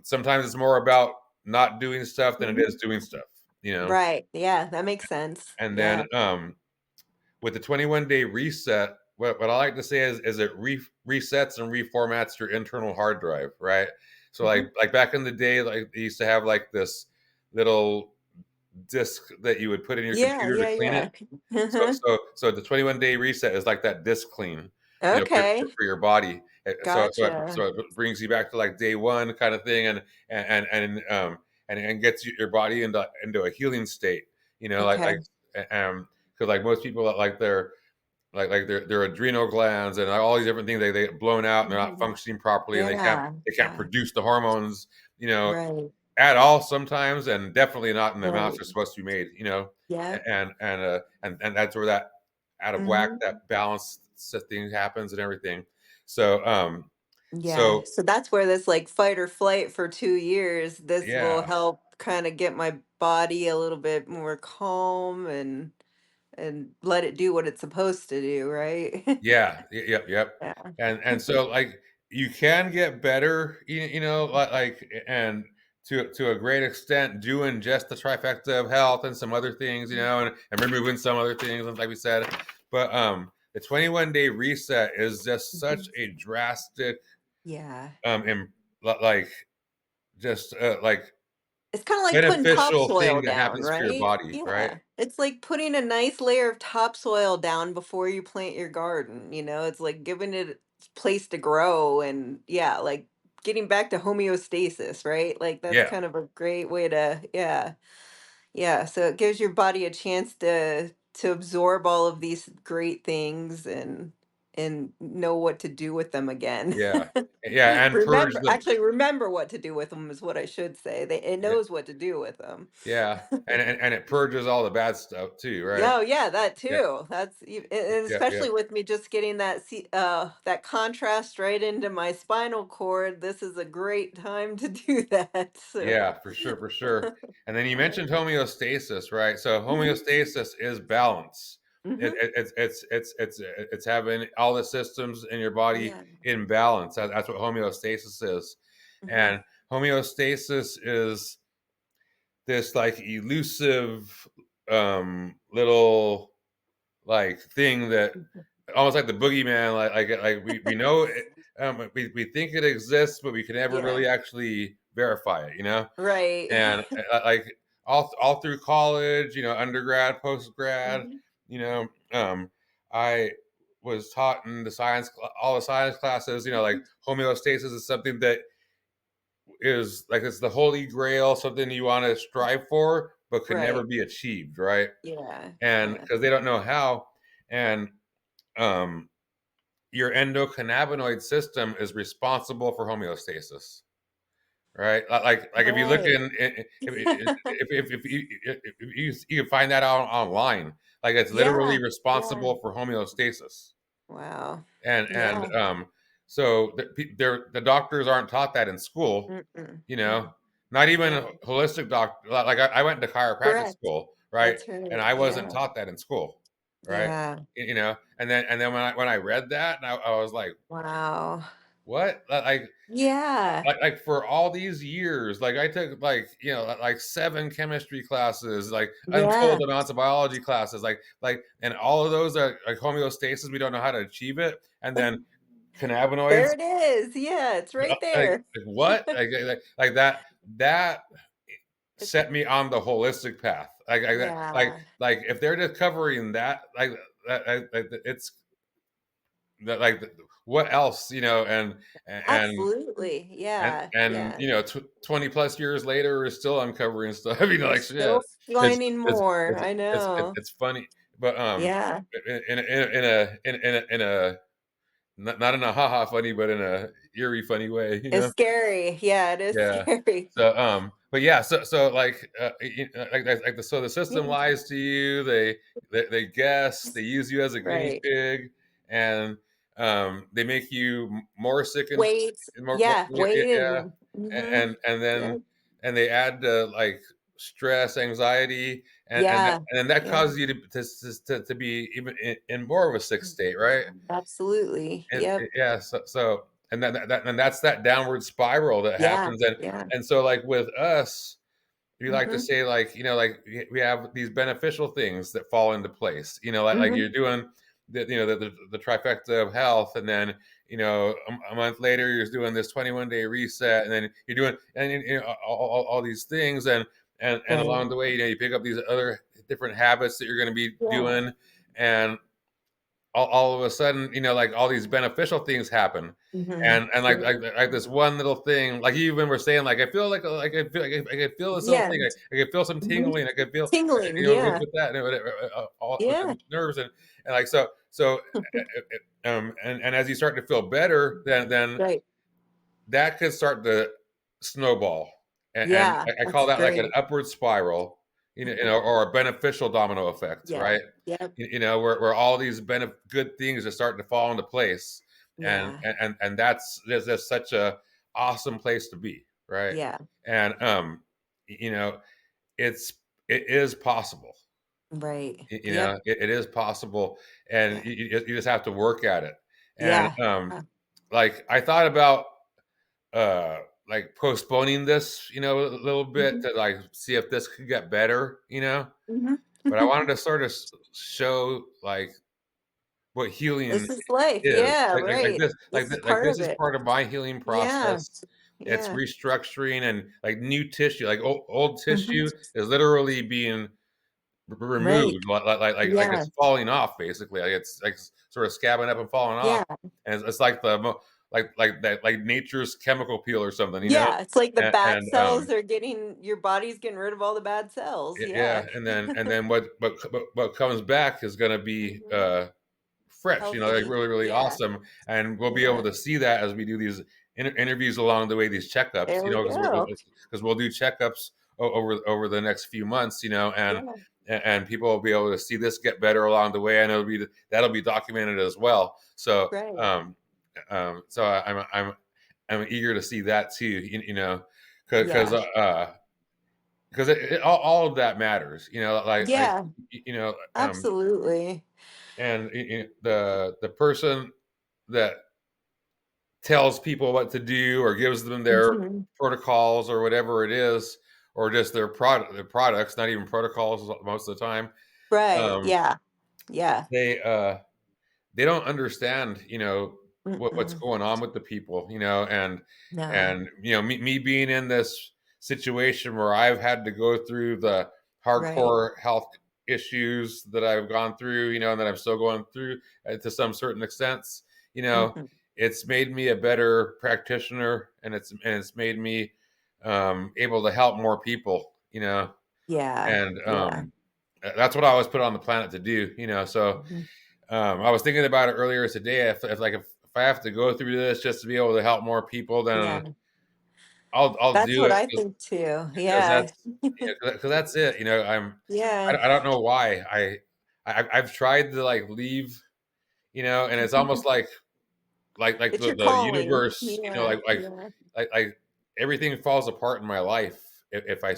sometimes it's more about not doing stuff than it
Mhm.
is doing stuff,
Right. Yeah, that makes sense.
and then
Yeah.
with the 21-day reset, what I like to say is it resets and reformats your internal hard drive, right? So
Mhm.
like back in the day, like they used to have like this little disk that you would put in your
Yeah,
computer to
yeah,
clean it.
yeah.
So
Uh-huh.
the 21-day reset is like that disk clean,
Okay.
for your body. So
Gotcha.
it brings you back to like day one kind of thing, and gets your body into a healing state.
Okay.
Because like most people, like their adrenal glands and all these different things, they get blown out and they're not
Mhm.
functioning properly, and
Yeah.
they can't
Yeah.
produce the hormones, you know,
Right.
at all sometimes, and definitely not in the amounts
Right.
they're supposed to be made,
Yeah.
and that's where that out of whack,
Mhm.
that balance thing happens and everything. So
Yeah.
so
So that's where this like fight or flight for 2 years, this will
yeah,
help kind of get my body a little bit more calm and let it do what it's supposed to do, right?
yeah, yep.
Yeah.
And so like you can get better, and to a great extent, doing just the trifecta of health and some other things, and removing some other things, like we said. But the 21-day reset is just such
Mhm.
a drastic,
Yeah.
im- like just like
It's kinda like putting
beneficial
topsoil
thing that
down,
happens for your
right?
body, right?
Yeah. It's like putting a nice layer of topsoil down before you plant your garden, it's like giving it its place to grow and yeah, like getting back to homeostasis, right? Like that's
Yeah,
kind of a great way to yeah. Yeah, so it gives your body a chance to absorb all of these great things and know what to do with them again.
yeah, yeah, and purge
Remember,
the
actually remember what to do with them is what I should say. It
yeah,
knows what to do with them.
yeah, and it purges all the bad stuff too, right?
Yeah, oh, yeah, that
Yeah,
too. And
yeah,
especially with me just getting that contrast right into my spinal cord. This is a great time to do that. So,
yeah, for sure, for sure. And then you mentioned homeostasis, right? So
mhm,
homeostasis is balance.
mhm,
It's having all the systems in your body
yeah,
in balance. That's what homeostasis is.
mhm,
And homeostasis is this like elusive little like thing that
mhm.
almost like the boogeyman, we know it, we think it exists, but we can never
Yeah,
really actually verify it,
right.
and like all through college, undergrad, post grad,
Mhm,
I was taught in all the science classes, like
Mhm.
homeostasis is something that is like it's the holy grail, something you want to strive for, but could never
Right.
be achieved, right?
Yeah.
And
Yeah.
because they don't know how, and um, your endocannabinoid system is responsible for homeostasis, right? Like if you look
Right.
if you can find that out online, like it's literally
Yeah. Yeah.
responsible for homeostasis,
Wow.
and
Yeah.
so the doctors aren't taught that in school,
Mm-mm.
you know,
Mm.
not even
Yeah.
a holistic doctor. Like I went to chiropractic
Correct.
school, right?
That's
And
right.
I wasn't
Yeah.
taught that in school, right?
Yeah.
And then when I read that, and I was like,
Wow.
what?
Yeah.
Like for all these years, like I took like like 7 chemistry classes, like
Yeah.
untold amounts of biology classes, and all of those are like homeostasis. We don't know how to achieve it, and then
There
cannabinoids.
it is. Yeah, it's right there.
Like what? Like that
It's
set me on the holistic path.
yeah.
Like if they're just covering that, it's like what else, and
Absolutely. Yeah.
and
Yeah.
20 plus years later we're still uncovering stuff.
We're
Like shit.
still
It's
finding
it's
more.
it's
I know.
it's funny, but
Yeah.
in a not in a haha funny, but in a eerie funny way,
It's scary. Yeah, it is
Yeah.
scary.
So, but yeah, so like, so the system
Yeah.
lies to you. They guess. They use you as a guinea
Right.
pig, and they make you more sick and
Wait.
more
Yeah.
yeah,
Wait
yeah,
and
and
yeah.
then they add like stress, anxiety,
Yeah.
and then that
Yeah.
causes you to be even in more of a sick state, right?
Absolutely.
And
Yep.
yeah, so and and that's that downward spiral that
Yeah.
happens,
Yeah.
and so like with us, we like to
Mhm.
say like like we have these beneficial things that fall into place. Like
Mhm.
you're doing the trifecta of health, and then a month later you're doing this 21-day reset, and then you're doing and all these things, and
Right.
along the way you pick up these other different habits that you're going to be
Yeah.
doing, and all of a sudden, like all these beneficial things happen,
Mhm.
and
Yeah.
like this one little thing, like you even were saying, like I feel like I could feel this little
Yeah.
thing, I could feel some
Mhm.
tingling, I could feel,
Tingling.
with,
Yeah.
that, all with
Yeah.
the nerves, and like so, and as you start to feel better, then
Right.
that could start to snowball, and
Yeah.
I call
That's
that like an
great.
upward spiral,
Mhm.
or a beneficial domino effect,
Yeah.
right?
Yep.
Where all these good things are starting to fall into place,
Yeah.
and that's just such a awesome place to be, right?
Yeah.
And you know, it's it is possible.
Right. Yep.
It is possible, and
Yeah.
you just have to work at it. And
Yeah.
like I thought about uh like postponing this, a little bit
Mhm.
to like see if this could get better,
Mhm.
but I wanted to sort of show like what healing
This is life.
is.
Yeah.
Like
Right.
this,
This is
like
part
this
of
is
it.
part of my healing
Yeah.
process. It's
Yeah.
restructuring, and like new tissue, like old
Mhm.
tissue is literally being
Right.
removed, like
Yeah.
it's falling off, basically. Like it's like sort of scabbing up and falling off,
Yeah.
and it's like like that, like nature's chemical peel or something,
Yeah. It's like the bad
and
cells are getting your body's getting rid of all the bad cells.
yeah,
Yeah.
and then what comes back is going to be
Mhm.
fresh, like
Healthy.
really, really
Yeah.
awesome. And we'll be able
Yeah.
to see that as we do these interviews along the way, these checkups,
There we go.
because we'll do checkups over the next few months,
Yeah.
and people will be able to see this get better along the way, and that'll be documented as well. So,
Right.
I'm eager to see that too, because
Yeah.
all of that matters, like
Yeah.
you know, um,
Absolutely.
and the person that tells people what to do or gives them their
Mhm.
protocols or whatever it is, or just their products, not even protocols most of the time,
Right.
um,
Yeah. Yeah.
they they don't understand, what's
Mm-mm.
going on with the people,
No.
and me being in this situation where I've had to go through the
Right.
hardcore health issues that I've gone through, and that I'm still going through to some certain extents, you know,
Mhm.
it's made me a better practitioner, and it's made me able to help more people,
Yeah.
and
Yeah.
that's what I was put on the planet to do, So
Mhm.
I was thinking about it earlier today. If I have to go through this just to be able to help more people, then
Yeah.
I'll
That's
do
what
it
I think too.
because
Yeah.
that's because that's it.
Yeah.
I don't know why I've tried to like leave, and it's almost like
It's your
the
calling.
universe,
Yeah. Yeah.
like everything falls apart in my life if I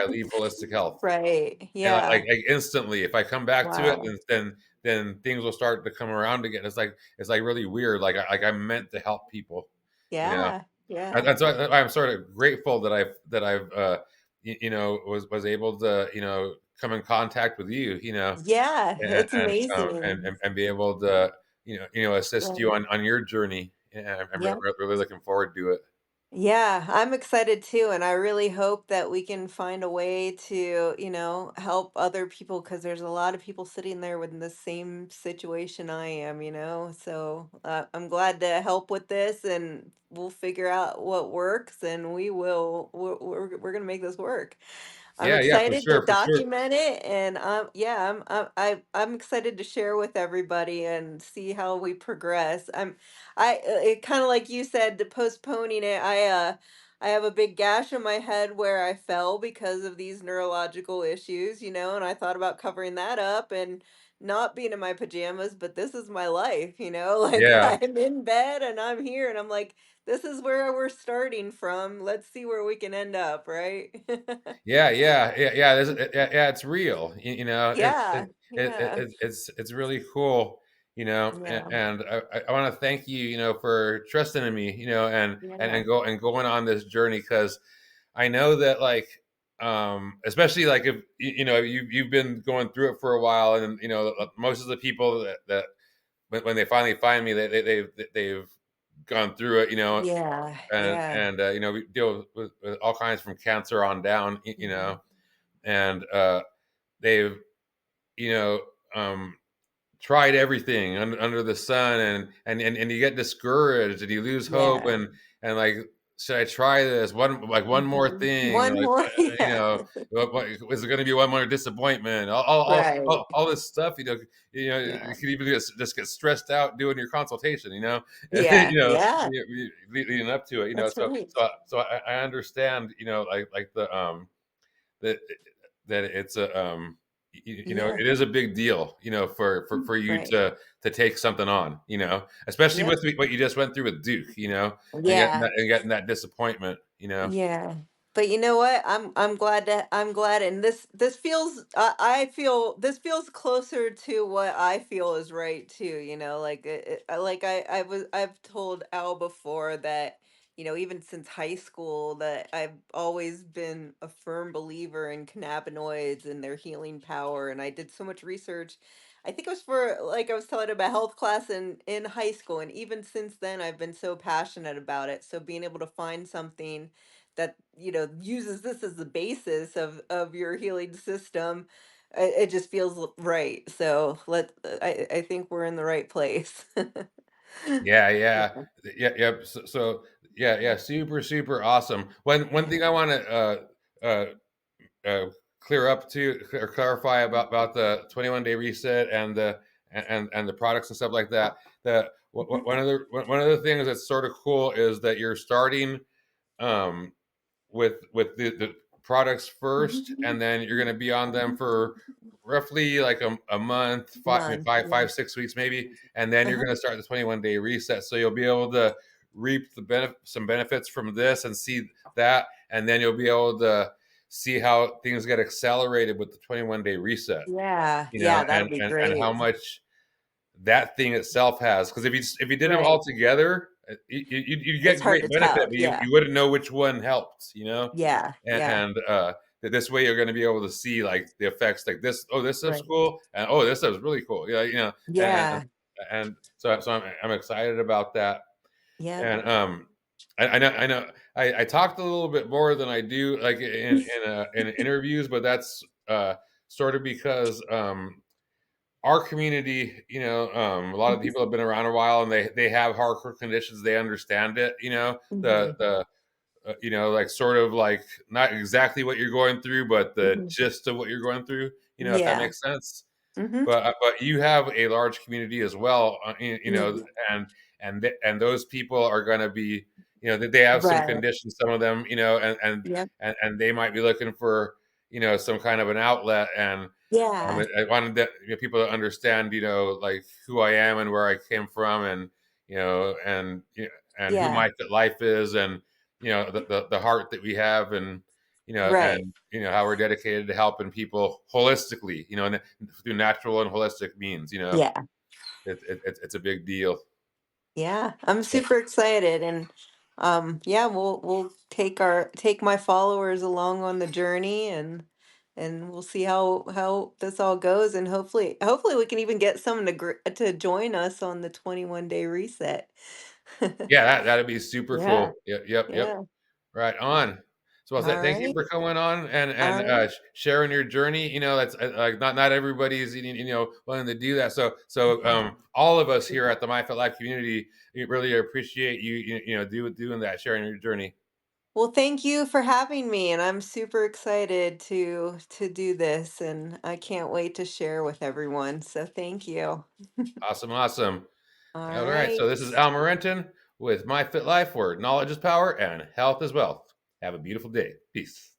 leave holistic health.
Right.
And
Yeah.
like instantly, if I come back to it,
Wow.
then things will start to come around again. It's like really weird. I'm meant to help people, you know.
Yeah.
And
Yeah.
that's why I'm sort of grateful that I've was able to come in contact with you,
Yeah.
and
It's
and
amazing.
and be able to assist you
Yeah.
on your journey. Yeah, I'm
Yeah.
really looking forward to it.
Yeah, I'm excited too, and I really hope that we can find a way to, help other people because there's a lot of people sitting there with the same situation I am. So I'm glad to help with this, and we'll figure out what works, and we will. We're gonna make this work. I'm
Yeah, for
excited to
sure, for sure.
document it, and yeah, I'm excited to share with everybody and see how we progress. It kind of like you said, to postponing it. I have a big gash on my head where I fell because of these neurological issues, and I thought about covering that up and not being in my pajamas, but this is my life, like
Yeah.
I'm in bed and I'm here and I'm like, this is where we're starting from. Let's see where we can end up, right?
Yeah. Yeah, it's real.
Yeah, yeah,
It's really cool.
yeah,
And I want to thank you, for trusting in me,
yeah,
and going on this journey because I know that especially like if you've been going through it for a while, and most of the people that when they finally find me, they've gone through it,
yeah, yeah.
and we deal with all kinds from cancer on down,
Mhm.
and they've you know um, tried everything under the sun, and you get discouraged and you lose hope,
Yeah.
and like, should I try this one more
Mhm.
thing,
One more, yeah.
is it going to be one more disappointment,
Right.
all this stuff,
Yeah.
you could even just get stressed out doing your consultation, and,
Yeah. Yeah.
leading up to it,
That's
so
right.
I understand, like that it's a
Yeah.
it is a big deal, for you
Right.
to take something on, especially
Yep.
with what you just went through with Duke,
Yeah.
and getting that disappointment,
Yeah. But you know what? I'm glad, and this feels I feel this feels closer to what I feel is right too, like like I've told Al before that, even since high school, that I've always been a firm believer in cannabinoids and their healing power, and I did so much research. I think it was for, like I was telling about, health class in high school, and even since then I've been so passionate about it. So being able to find something that uses this as the basis of your healing system, it just feels right. So I think we're in the right place.
yeah, yeah,
Yeah.
yep, yeah, super, super awesome. One thing I want to uh uh, clear up to or clarify about the 21-day reset and the products and stuff like that. One of the things that's sort of cool is that you're starting um, with the products first, and then you're going to be on them for roughly like a month,
Month, yeah.
6 weeks maybe, and then you're
Uh-huh.
going to start the 21-day reset. So you'll be able to reap some benefits from this and see that, and then you'll be able to see how things get accelerated with the 21-day reset.
Yeah, yeah, that'll be
And how
great.
much that thing itself has, because if you did them all
Right.
together, you'd
It's
get
hard
great
to
benefit,
tell.
but
Yeah.
you wouldn't know which one helped.
Yeah. Yeah.
And this way you're going to be able to see like the effects, like this. Oh, this stuff's
Right.
cool, and oh, this stuff's really cool. Yeah,
Yeah.
and so I'm excited about that.
Yeah.
And I know I talked a little bit more than I do like in interviews, but that's sort of because our community, a lot of
Mhm.
people have been around a while and they have hardcore conditions. They understand it.
Mhm.
Like sort of like not exactly what you're going through, but the
Mhm.
gist of what you're going through. If that
Yeah.
makes sense.
Mhm.
But you have a large community as well,
Yeah.
and and those people are going to be, that they have some
Right.
conditions, some of them,
Yep.
and they might be looking for, some kind of an outlet. And
Yeah.
I wanted people to understand, like who I am and where I came from, and and who
Yeah.
my life is, and the heart that we have, and
Right.
how we're dedicated to helping people holistically, and through natural and holistic means.
Yeah.
It's a big deal.
Yeah. I'm
Yeah,
super excited, and yeah, we'll take my followers along on the journey, and we'll see how this all goes, and hopefully we can even get someone to join us on the 21-day reset.
yeah, that'd be super
Yeah.
cool. Yep, yep, yep.
Yeah.
Right on. So well,
All
thank you
right.
for coming on and
All right.
sharing your journey. That's like not everybody's willing to do that. So all of us here at the MyFitLife community, we really appreciate doing that, sharing your journey.
Well, thank you for having me, and I'm super excited to do this, and I can't wait to share with everyone. So thank you.
Awesome, awesome.
All
All right.
right.
So this is Al Marenton with MyFitLife, where knowledge is power and health is wealth. Have a beautiful day. Peace.